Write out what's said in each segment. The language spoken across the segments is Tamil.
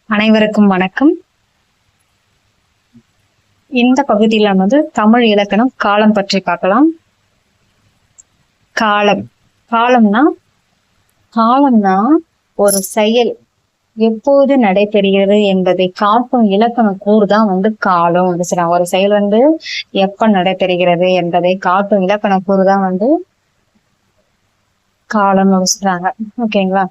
அனைவருக்கும் வணக்கம். இந்த பகுதியில தமிழ் இலக்கணம் காலம் பற்றி பார்க்கலாம். காலம் காலம்னா ஒரு செயல் எப்போது நடைபெறுகிறது என்பதை காட்டும் இலக்கண கூறுதான் காலம். ஒரு செயல் எப்ப நடைபெறுகிறது என்பதை காட்டும் இலக்கண கூறுதான் காலம் சொல்றாங்க. ஓகேங்களா?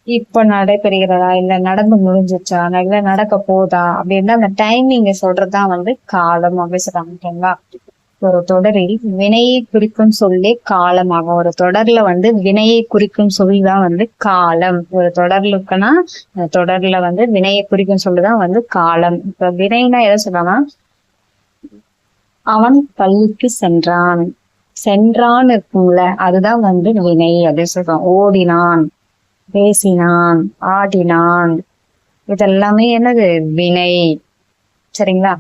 இப்போ நடைபெறுகிறதா, இல்ல நடந்து முடிஞ்சிச்சா, இல்ல நடக்க போதா அப்படின்னா அந்த டைமிங்க சொல்றதுதான் காலம் அப்படின்னு சொல்றாங்க. ஓகேங்களா? ஒரு தொடரில் வினையை குறிக்கும் சொல்லே காலமாகும். ஒரு தொடர்ல வினையை குறிக்கும் சொல்லிதான் காலம். ஒரு தொடர்லுக்குன்னா தொடர்ல வினையை குறிக்கும் சொல்லுதான் காலம். இப்ப வினைனா எதை சொல்றாங்கன்னா, அவன் பள்ளிக்கு சென்றான் இருக்கும்ல, அதுதான் வினை அப்படின்னு சொல்றான். ஓடினான், பேசினான், ஆடினான், இதெல்லாமே என்னது? வினை. சரிங்களா?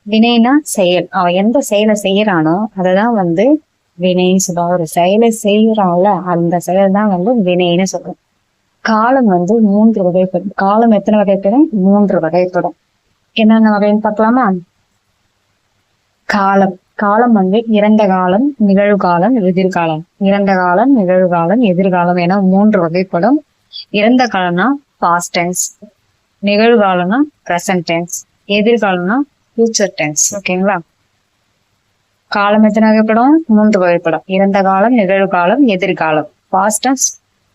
வினைனா செயல். அவன் எந்த செயலை செய்யறானோ அததான் வினைன்னு சொல்லுவான். ஒரு செயலை செய்யறான்ல, அந்த செயல் தான் வினைன்னு சொல்றோம். காலம் 3 வகைப்படும். காலம் எத்தனை வகைப்படும்? 3 வகைப்படும். என்னென்ன வகைன்னு பார்க்கலாமா? காலம் இறந்த காலம், நிகழ்காலம், எதிர்காலம். இறந்த காலம், நிகழ்காலம், எதிர்காலம் என 3 வகைப்படும். இறந்த காலம்னா பாஸ்ட் டென்ஸ், நிகழ்காலம்னா பிரசன்ட் டென்ஸ், எதிர்காலம்னா ஃபியூச்சர் டென்ஸ். ஓகேங்களா? காலம் எத்தனை வகைப்படும்? 3 வகைப்படும். இறந்த காலம், நிகழ்காலம், எதிர்காலம். Past tense,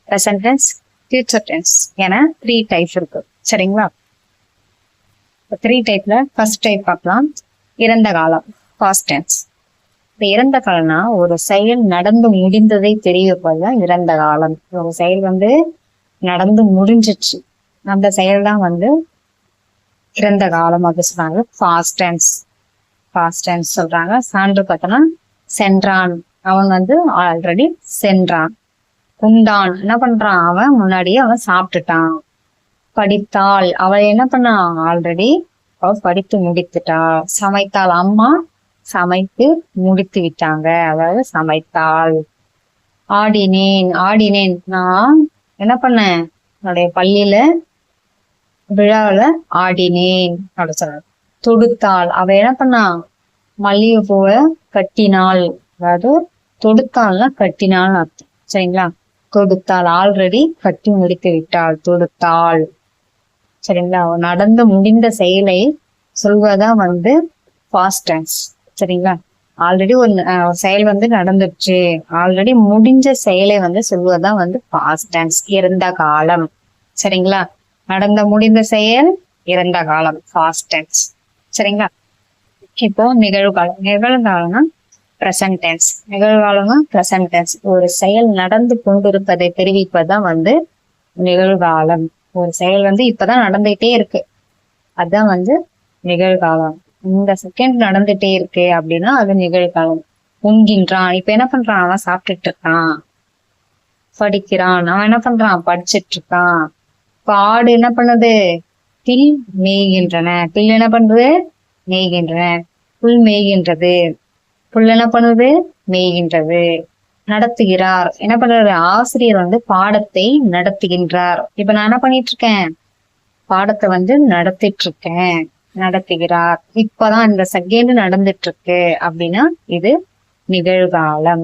present tense, future tense என 3 டைப்ஸ் இருக்கு. சரிங்களா? 3 டைப்ல ஃபர்ஸ்ட் டைப் பார்க்கலாம். இறந்த காலம், பாஸ்ட் டென்ஸ். இப்ப இறந்த காலம்னா ஒரு செயல் நடந்து முடிந்ததை தெரிவிப்பதுதான் இறந்த காலம். ஒரு செயல் நடந்து முடிஞ்சிச்சு, அந்த செயல் தான் இறந்த காலம் அப்படின்னு சொல்றாங்க. பாஸ்ட் டென்ஸ் சொல்றாங்க. சான்று பார்த்தோம்னா, சென்றான், அவன் ஆல்ரெடி சென்றான். உண்டான், என்ன பண்றான்? அவன் முன்னாடியே அவன் சாப்பிட்டுட்டான். படித்தாள், அவள் என்ன பண்ணான்? ஆல்ரெடி அவள் படித்து முடித்துட்டாள். சமைத்தாள், அம்மா சமைத்து முடித்து விட்டாங்க, அதாவது சமைத்தாள். ஆடினேன், நான் என்ன பண்ணேன்? என்னுடைய பள்ளியில விழாவில ஆடினேன் அப்படின்னு சொல்ற. தொடுத்தாள், அவ என்ன பண்ணா? மல்லிகை பூவை கட்டினாள், அதாவது தொடுத்தாள்னா கட்டினாள்னு அர்த்தம். சரிங்களா? தொடுத்தாள், ஆல்ரெடி கட்டி முடித்து விட்டாள், தொடுத்தாள். சரிங்களா? நடந்து முடிந்த செயலை சொல்வதான் பாஸ்ட் டென்ஸ். சரிங்களா? ஆல்ரெடி ஒரு செயல் நடந்துருச்சு, ஆல்ரெடி முடிஞ்ச செயலை சொல்வதுதான் பாஸ்ட் டென்ஸ், இறந்த காலம். சரிங்களா? நடந்த முடிந்த செயல் இறந்த காலம், பாஸ்ட் டென்ஸ். சரிங்களா? இப்போ நிகழ்காலம்னா பிரசன்ட் டென்ஸ். நிகழ்காலம்னா பிரசன்ட் டென்ஸ். ஒரு செயல் நடந்து கொண்டிருப்பதை தெரிவிப்பதுதான் நிகழ்காலம். ஒரு செயல் இப்பதான் நடந்துகிட்டே இருக்கு, அதுதான் நிகழ்காலம். இந்த செகண்ட் நடந்துட்டே இருக்கு அப்படின்னா அது நிகழ்காலம். உண்கின்றான், இப்ப என்ன பண்றான்? அவன் சாப்பிட்டுட்டு இருக்கான். படிக்கிறான், அவன் என்ன பண்றான்? படிச்சுட்டு இருக்கான். இப்ப ஆடு என்ன பண்ணுது? பில் மேய்கின்றன. பில் என்ன பண்ணுது? மேய்கின்றன. புல் மேய்கின்றது. புல் என்ன பண்ணுது? மேய்கின்றது. நடத்துகிறார், என்ன பண்றாரு? ஆசிரியர் பாடத்தை நடத்துகின்றார். இப்ப நான் என்ன பண்ணிட்டு இருக்கேன்? பாடத்தை நடத்திட்டு இருக்கேன். நடத்துகிறார். இப்பதான் இந்த செகண்ட் நடந்துட்டு இருக்கு அப்படின்னா இது நிகழ்காலம்.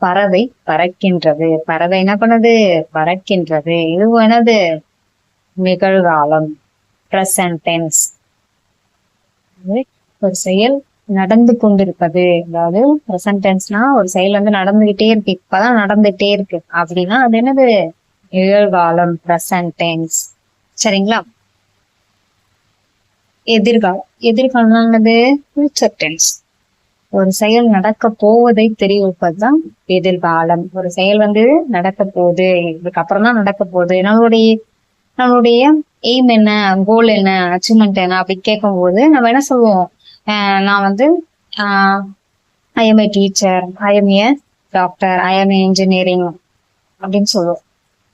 பறவை பறக்கின்றது. பறவை என்ன பண்ணுது? பறக்கின்றது. இது என்னது? நிகழ்காலம், பிரசன்ட் டென்ஸ். ஒரு செயல் நடந்து கொண்டிருப்பது, அதாவது பிரசன்ட் டென்ஸ்னா ஒரு செயல் நடந்துகிட்டே இருக்கு, இப்பதான் நடந்துட்டே இருக்கு அப்படின்னா அது என்னது? நிகழ்காலம், பிரசன்ட் டென்ஸ். சரிங்களா? எதிர்காலம் என்னது? Future tense. ஒரு செயல் நடக்க போவதை தெரிவிப்பதுதான் எதிர்காலம். ஒரு செயல் நடக்க போகுது, இதுக்கப்புறம் தான் நடக்க போகுது, நம்மளுடைய எய்ம் என்ன, கோல் என்ன, அச்சீவ்மெண்ட் என்ன அப்படி கேட்கும் போது நம்ம என்ன சொல்லுவோம்? நான் I M A teacher, I M A doctor, I M A engineering அப்படின்னு சொல்லுவோம்.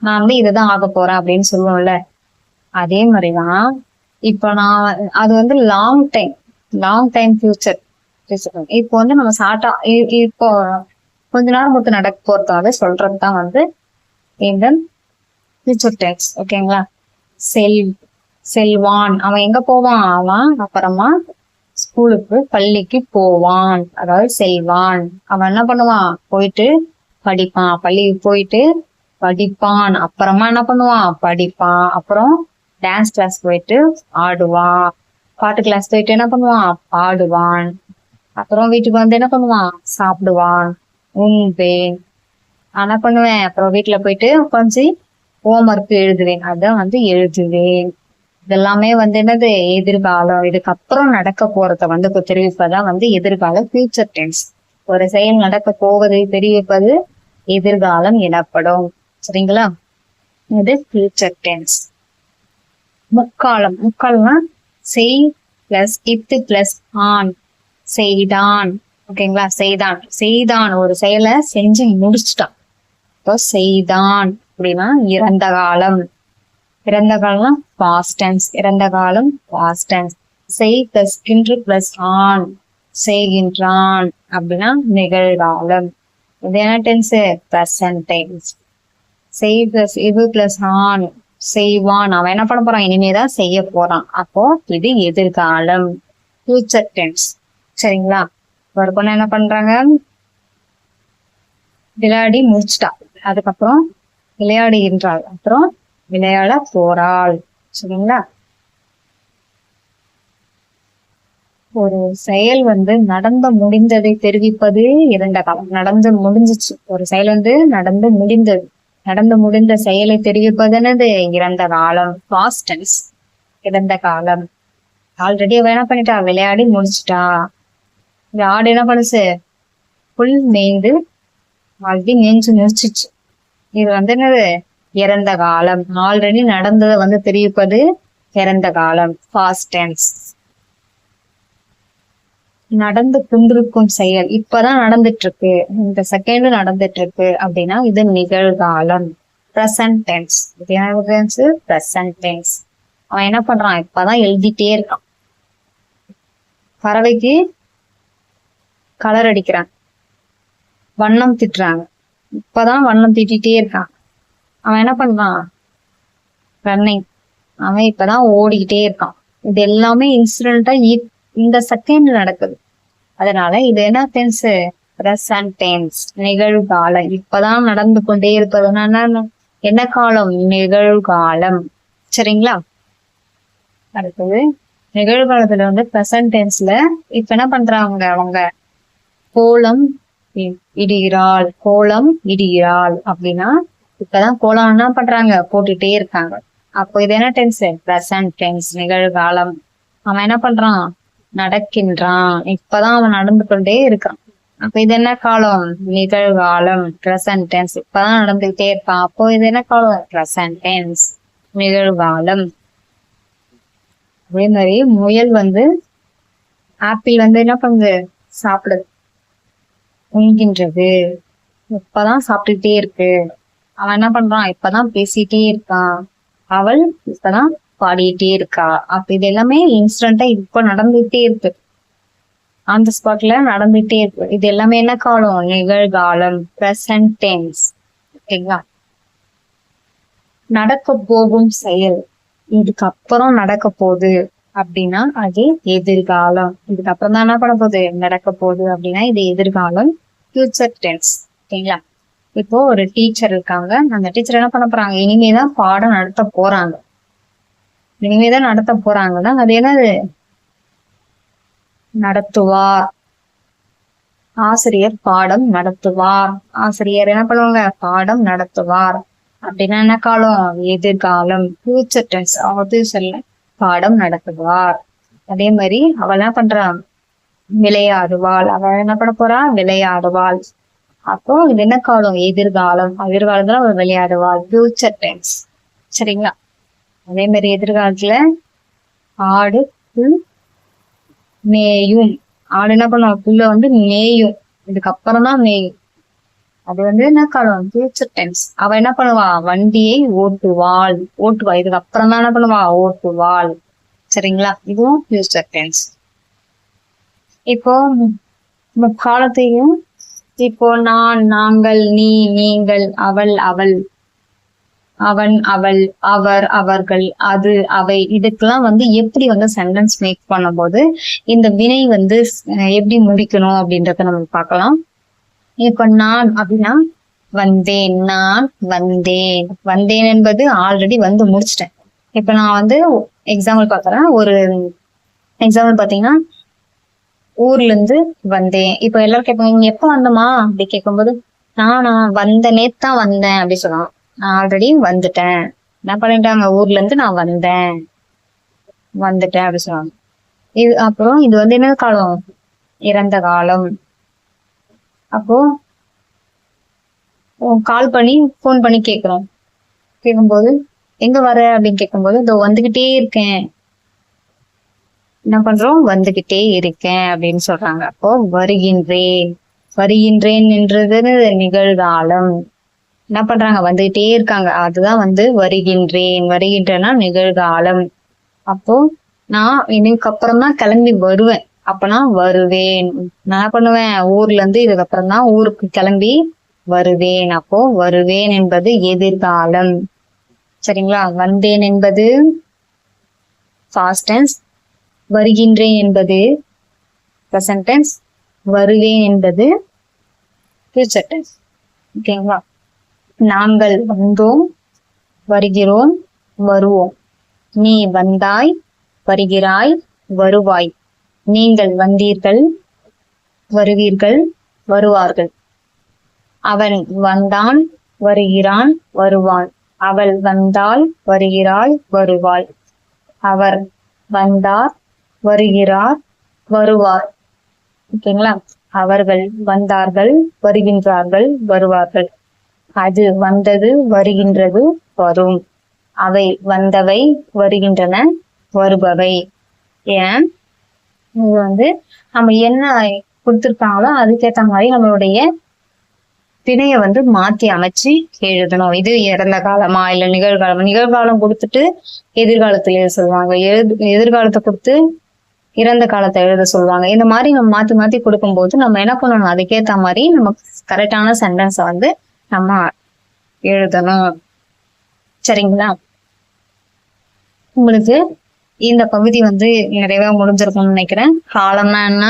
நான் இதுதான் ஆக போறேன் அப்படின்னு சொல்லுவோம்ல. அதே மாதிரிதான் இப்போ நான் அது லாங் டைம் ஃபியூச்சர். இப்போ நம்ம ஷார்ட்டா இப்போ கொஞ்ச நேரம் மட்டும் நடக்க போறதாவே சொல்றதுதான் இந்த ஃபியூச்சர் டென்ஸ். ஓகேங்களா? செல் செல்வான். அவன் எங்க போவான்? அவன் அப்புறமா ஸ்கூலுக்கு பள்ளிக்கு போவான், அதாவது செல்வான். அவன் என்ன பண்ணுவான்? போயிட்டு படிப்பான். பள்ளிக்கு போயிட்டு படிப்பான். அப்புறமா என்ன பண்ணுவான்? படிப்பான். அப்புறம் டான்ஸ் கிளாஸ் போயிட்டு ஆடுவான். பாட்டு கிளாஸ் போயிட்டு என்ன பண்ணுவான்? பாடுவான். அப்புறம் வீட்டுக்கு வந்து என்ன பண்ணுவான்? சாப்பிடுவான். உண்பேன். என்ன பண்ணுவேன்? அப்புறம் வீட்டுல போயிட்டு கொஞ்சம் ஹோம்ஒர்க் எழுதுவேன். அதான் வந்து எழுதுவேன். இதெல்லாமே வந்து என்னது? எதிர்காலம். இதுக்கப்புறம் நடக்க போறத வந்து தெரிவிப்பதான் வந்து எதிர்காலம், ஃபியூச்சர் டென்ஸ். ஒரு செயல் நடக்க போவதை தெரிவிப்பது எதிர்காலம் எனப்படும். சரிங்களா? இது ஃபியூச்சர் டென்ஸ். முக்காலம். முக்காலம்னா செய் பிளஸ் இத்து பிளஸ் ஆன். செய்தான். ஓகேங்களா? செய்தான். செய்தான் ஒரு செயலை செஞ்சு முடிச்சுட்டான். இப்போ செய்தான் அப்படின்னா இறந்த காலம். இறந்த காலம்னா பாஸ்ட் டென்ஸ். இறந்த காலம் பாஸ்ட் டென்ஸ். செய் பிளஸ் கின்று பிளஸ் ஆன். செய்கின்றான் அப்படின்னா நிகழ்காலம். இது என்ன டென்ஸ்? Present tense. செய் பிளஸ் இது பிளஸ் ஆன். செய்வான். அவன் என்ன பண்ண போறான்? இனிமேதான் செய்ய போறான். அப்போ இது எதிர்காலம், ஃபியூச்சர் டென்ஸ். சரிங்களா? ஒரு பொண்ணு என்ன பண்றாங்க? விளையாடி முடிச்சுட்டா. அதுக்கப்புறம் விளையாடுகின்றாள். அப்புறம் விளையாட போறாள். சரிங்களா? ஒரு செயல் வந்து நடந்து முடிந்ததை தெரிவிப்பது இறந்த காலம். நடந்து முடிஞ்சிச்சு. ஒரு செயல் வந்து நடந்து முடிந்தது. நடந்து முடிந்த செயலை தெரிவிப்பது என்னது? இறந்த காலம், பாஸ்ட் டென்ஸ். இறந்த காலம். ஆல்ரெடி அவ என்ன பண்ணிட்டா? விளையாடி முடிச்சுட்டா. இந்த ஆடு என்ன பண்ணுச்சு? புல் மேய்ந்து ஆல்ரெடி மேய்ஞ்சு முடிச்சிச்சு. இது வந்து என்னது? இறந்த காலம். ஆல்ரெடி நடந்ததை வந்து தெரிவிப்பது இறந்த காலம், பாஸ்ட் டென்ஸ். நடந்து கொண்டிருக்கும் செயல் இப்பதான் நடந்துட்டு இருக்கு, இந்த செகண்ட் நடந்துட்டு இருக்கு அப்படின்னா இது நிகழ்காலம், பிரசன்ட் டென்ஸ். இது என்ன? Present tense. அவன் என்ன பண்றான்? இப்பதான் எழுதிட்டே இருக்கான். பறவைக்கு கலர் அடிக்கிறான், வண்ணம் திட்டுறாங்க. இப்பதான் வண்ணம் திட்டிகிட்டே இருக்கான். அவன் என்ன பண்றான்? ரன்னிங். அவன் இப்பதான் ஓடிக்கிட்டே இருக்கான். இது எல்லாமே இன்சிடென்டா இந்த செகண்ட் நடக்குது. அதனால இது என்ன டென்ஸ்? பிரசன்ட் டென்ஸ், நிகழ்காலம். இப்பதான் நடந்து கொண்டே இருப்பதுனால என்ன காலம்? நிகழ்காலம். சரிங்களா? அடுத்தது நிகழ்காலத்துல வந்து பிரசன்ட் டென்ஸ்ல இப்ப என்ன பண்றாங்க? அவங்க கோலம் இடுகிறாள். கோலம் இடுகிறாள் அப்படின்னா இப்பதான் கோலம் என்ன பண்றாங்க? போட்டுட்டே இருக்காங்க. அப்போ இது என்ன டென்ஸ்? பிரசன்ட் டென்ஸ், நிகழ்காலம். அவன் என்ன பண்றான்? நடக்கின்றான். இப்பதான் அவன் நடந்து கொண்டே இருக்கான். அப்ப இது என்ன காலம்? நிகழ்காலம், பிரசன்ட் டென்ஸ். இப்பதான் நடந்துகிட்டே இருக்கான். அப்போ இது என்ன காலம்? பிரசன்ட் டென்ஸ், நிகழ்காலம். அதே மாதிரி முயல் வந்து ஆப்பிள் வந்து என்ன பண்ணுது? சாப்பிடுது, உண்கின்றது. இப்பதான் சாப்பிட்டுட்டே இருக்கு. அவன் என்ன பண்றான்? இப்பதான் பேசிட்டே இருக்கான். அவள் இப்பதான் பாடிட்டே இருக்கா. அப்ப இது எல்லாமே இன்சிடென்டா இப்ப நடந்துட்டே இருக்கு, அந்த ஸ்பாட்ல நடந்துட்டே இருக்கு. இது எல்லாமே என்ன காலம்? நிகழ்காலம், பிரசன்ட் டென்ஸ். ஓகேங்களா? நடக்க போகும் செயல் இதுக்கப்புறம் நடக்க போகுது அப்படின்னா அது எதிர்காலம். இதுக்கப்புறம் தான் என்ன பண்ண போகுது? நடக்க போகுது அப்படின்னா இது எதிர்காலம், ஃபியூச்சர் டென்ஸ். ஓகேங்களா? இப்போ ஒரு டீச்சர் இருக்காங்க. அந்த டீச்சர் என்ன பண்ண போறாங்க? இனிமேதான் பாடம் நடத்த போறாங்க. இனிமேதான் நடத்த போறாங்கன்னா அது என்னது? நடத்துவார். ஆசிரியர் பாடம் நடத்துவார். ஆசிரியர் என்ன பண்ணுவாங்க? பாடம் நடத்துவார். அப்படின்னா என்ன காலம்? எதிர்காலம், ஃபியூச்சர் டென்ஸ். அது சொல்ல பாடம் நடத்துவார். அதே மாதிரி அவள் என்ன பண்றான்? விளையாடுவாள். அவள் என்ன பண்ண போறா? விளையாடுவாள். அப்போ இது என்ன காலம்? எதிர்காலம். எதிர்காலத்துல அவள் விளையாடுவாள், ஃபியூச்சர் டென்ஸ். சரிங்களா? அதே மாதிரி எதிர்காலத்துல ஆடு புல் மேயும். ஆடு என்ன பண்ணுவோம்? புல்ல வந்து மேயும். இதுக்கப்புறம் தான் மேயும். அது வந்து என்ன காலம்? Future tense. அவ என்ன பண்ணுவா? வண்டியை ஓட்டுவாள். ஓட்டுவா. இதுக்கு அப்புறம் தான் என்ன பண்ணுவா? ஓட்டுவாள். சரிங்களா? இதுவும் ஃபியூச்சர் டென்ஸ். இப்போ காலத்தையும் இப்போ நான், நாங்கள், நீ, நீங்கள், அவள், அவள் அவன், அவள், அவர், அவர்கள், அது, அவை, இதுக்கெல்லாம் வந்து எப்படி வந்து சென்டென்ஸ் மேக் பண்ணும்போது இந்த வினை வந்து எப்படி முடிக்கணும் அப்படின்றத நம்ம பார்க்கலாம். இப்ப நான் அப்படின்னா வந்தேன், நான் வந்தேன். வந்தேன் என்பது ஆல்ரெடி வந்து முடிச்சிட்டேன். இப்ப நான் வந்து எக்ஸாம்பிள் பார்க்கறேன். ஒரு எக்ஸாம்பிள் பாத்தீங்கன்னா, ஊர்ல இருந்து வந்தேன். இப்ப எல்லாரும் கேட்பாங்க, நீங்க எப்ப வந்தமா அப்படி கேட்கும்போது, நான் வந்த நேத்தான் வந்தேன் அப்படி சொல்லலாம். நான் ஆல்ரெடி வந்துட்டேன். என்ன பண்ணிட்டாங்க, ஊர்ல இருந்து நான் வந்துட்டேன் அப்படி சொல்லுவாங்க. இது அப்புறம் இது வந்து என்ன காலம், இறந்த காலம். அப்போ கால் பண்ணி போன் பண்ணி கேட்கும்போது எங்க வர அப்படின்னு கேட்கும்போது, இதோ வந்துகிட்டே இருக்கேன். என்ன பண்றோம், வந்துகிட்டே இருக்கேன் அப்படின்னு சொல்றாங்க. அப்போ வருகின்றேன், வருகின்றேன் என்றது நிகழ்காலம். என்ன பண்றாங்க, வந்துகிட்டே இருக்காங்க, அதுதான் வந்து வருகின்றேன். வருகின்றேன்னா நிகழ்காலம். அப்போ நான் இதுக்கு அப்புறம் தான் கிளம்பி வருவேன், அப்ப நான் வருவேன். நான் என்ன பண்ணுவேன், ஊர்ல இருந்து இதுக்கப்புறம் தான் ஊருக்கு கிளம்பி வருவேன். அப்போ வருவேன் என்பது எதிர்காலம். சரிங்களா. வந்தேன் என்பது பாஸ்ட் டென்ஸ், வருகின்றேன் என்பது பிரசன்ட் டென்ஸ், வருவேன் என்பது ஃபியூச்சர் டென்ஸ். ஓகேங்களா. நாங்கள் வந்தோம், வருகிறோம், வருவோம். நீ வந்தாய், வருகிறாய், வருவாய். நீங்கள் வந்தீர்கள், வருவீர்கள், வருவார்கள். அவன் வந்தான், வருகிறான், வருவான். அவள் வந்தாள், வருகிறாள், வருவாள். அவர் வந்தார், வருகிறார், வருவார். ஓகேங்களா. அவர்கள் வந்தார்கள், வருகின்றார்கள், வருவார்கள். அது வந்தது, வருகின்றது, வரும். அவை வந்தவை, வருகின்றன, வருபவை. ஏன் இது வந்து நம்ம என்ன கொடுத்திருக்காங்களோ அதுக்கேற்ற மாதிரி நம்மளுடைய திணைய வந்து மாத்தி அமைச்சு எழுதணும். இது இறந்த காலமா இல்ல நிகழ்காலமா, நிகழ்காலம் கொடுத்துட்டு எதிர்காலத்துல எழுத சொல்லுவாங்க, எதிர்காலத்தை கொடுத்து இறந்த காலத்தை எழுத சொல்லுவாங்க. இந்த மாதிரி நம்ம மாத்தி மாத்தி கொடுக்கும்போது நம்ம என்ன பண்ணணும், அதுக்கேற்ற மாதிரி நம்ம கரெக்டான சென்டென்ஸை வந்து நம்ம எழுதணும். சரிங்களா. உங்களுக்கு இந்த பகுதி வந்து நிறைவா முடிஞ்சிருக்கும்னு நினைக்கிறேன். காலம்னா என்ன,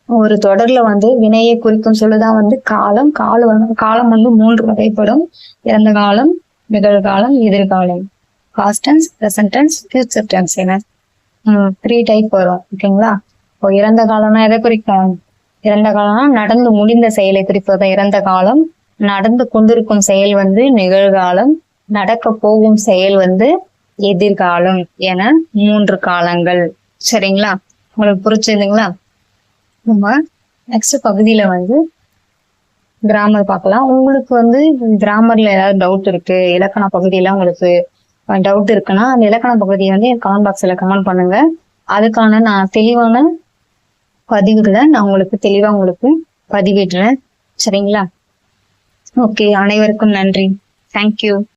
ஒரு தொடர்ல வந்து வினையை குறிக்கும் சொல்லுதான் வந்து காலம். காலம் வந்து 3 வகைப்படும். இறந்த காலம், நிகழ்காலம், எதிர்காலம். Past tense, present tense, future tense என 3 டைப் வரும். ஓகேங்களா. இப்போ இறந்த காலம்னா எதை குறிக்கும், இறந்த காலம்னா நடந்து முடிந்த செயலை குறிப்பது இறந்த காலம். நடந்து கொண்டிருக்கும் செயல் வந்து நிகழ்காலம். நடக்க போகும் செயல் வந்து எதிர்காலம் என 3 காலங்கள். சரிங்களா. உங்களுக்கு புரிச்சுதுங்களா. நம்ம நெக்ஸ்ட் பகுதியில வந்து கிராமர் பார்க்கலாம். உங்களுக்கு வந்து கிராமர்ல ஏதாவது டவுட் இருக்கு, இலக்கண பகுதியில உங்களுக்கு டவுட் இருக்குன்னா அந்த இலக்கண பகுதியை வந்து என் கமெண்ட் பாக்ஸ்ல கமெண்ட் பண்ணுங்க. அதுக்கான நான் தெளிவான பதிவுகளை நான் உங்களுக்கு தெளிவா உங்களுக்கு பதிவிடுறேன். சரிங்களா. ஓகே, அனைவருக்கும் நன்றி. தேங்க்யூ.